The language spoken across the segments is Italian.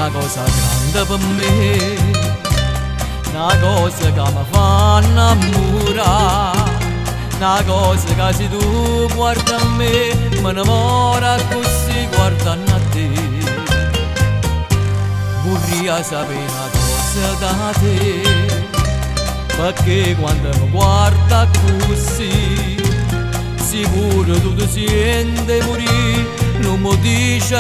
una cosa grande per me, una cosa che mi fa innamorare, una cosa che se tu guardi a me mi innamora così guardando a te. Vorrei sapere una cosa da te, perché quando mi guarda così sicuro tu ti senti morire, non mi dice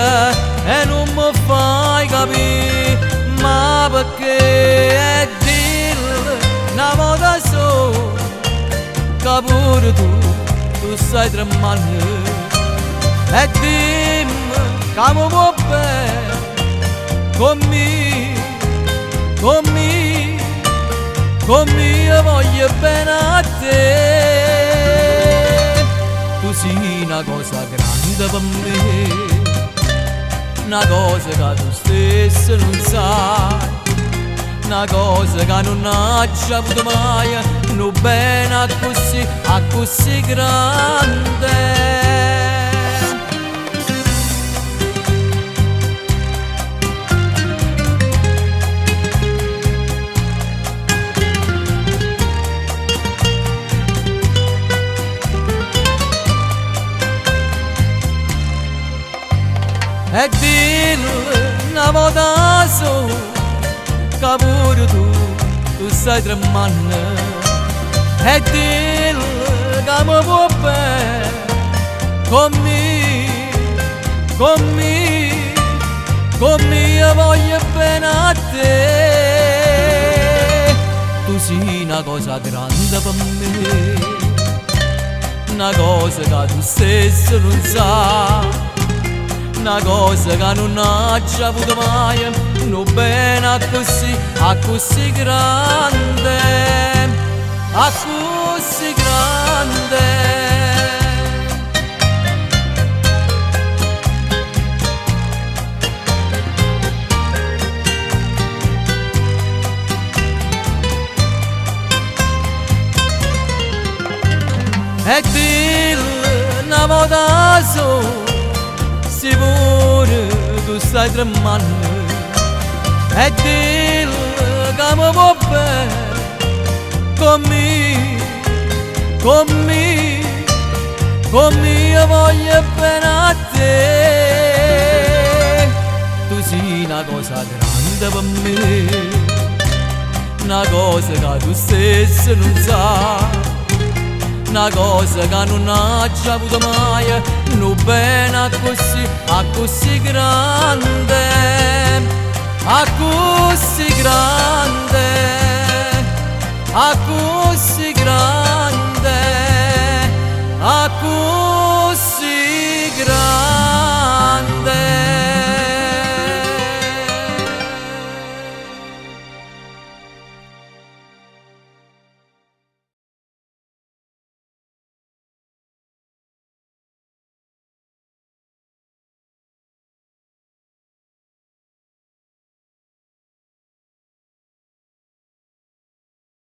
e non mi fai capire, ma perché è dirlo una volta sola che pure tu stai tremando, e dimmi che mi può bene con me io voglio bene a te. Tu sei una cosa grande per me, una cosa che tu stesso non sai, una cosa che non hai già avuto mai, non bene a così grande. E dillo una volta sola che pure tu stai tremando, e dillo che mi può bene con me io voglio bene a te. Tu sei una cosa grande per me, una cosa che tu stesso non sai, una cosa che non hai già avuto mai, non bene a così grande, a così grande. E dillo una volta sola se pure tu stai tremando, e dillo che mi può bene con me io voglio bene a te. Tu sei una cosa grande per me, una cosa che tu stesso non sai, una cosa che non hai già avuto mai, non bene a così grande.